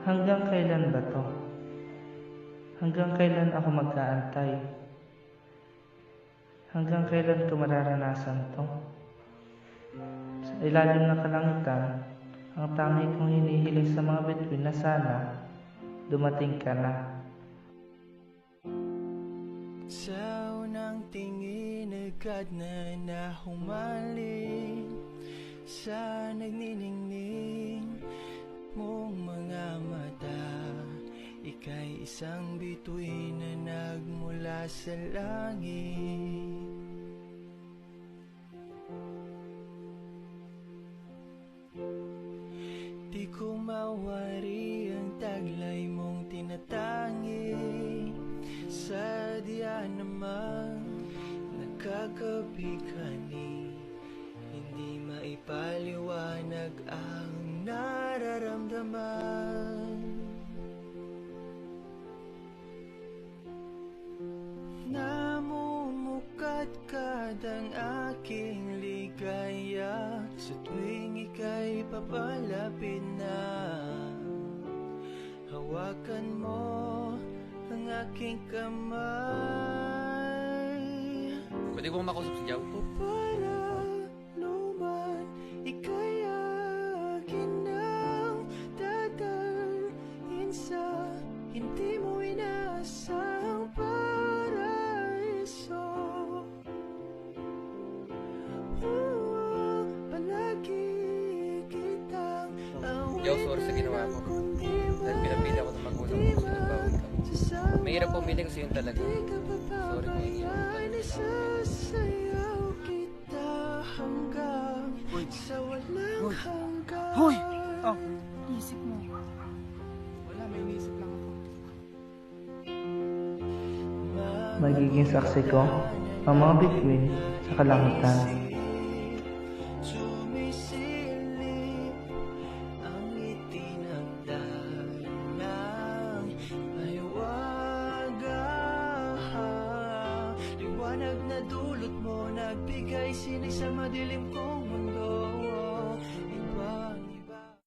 Hanggang kailan ba to? Hanggang kailan ako mag-aantay? Hanggang kailan ko mararanasan to? Sa ilalim ng kalangitan, ang tangi kong hinihiling sa mga bituin na sana dumating ka na. Sa unang tingin agad na nahumaling sa nagniningning mong mga mata. Ika'y isang bituin na nagmula sa langit. Di ko mawari ang taglay mong tinatangi. Sadya namang nagkakabigani, hindi maipaliwanag ang nararamdaman. Namumukadkad ang aking ligaya sa tuwing ika'y papalapit na. Hawakan mo ang aking kamay. Pwede bang makusap si Jow? Para luman, ika'y akin nang dadalhin sa hindi mo inaasahang paraiso. Palagi kitang Jow, sorry sa ginawa ko. Dahil pinapili ako na mag-usap kung sino ba ikaw. Mahirap pumili kasi yun talaga. Sorry kung hindi yun talaga. Sasayaw kita hanggang sa walang hanggan. Hoy! Oh, Isip mo. wala, may inisip lang ako. Magiging saksi ko ang mga bituin sa kalangitan. Sumisilip ang itinagdaan ng mahiwaga. Liwanag na dulot mo, nagbigay sinig sa madilim kong mundo.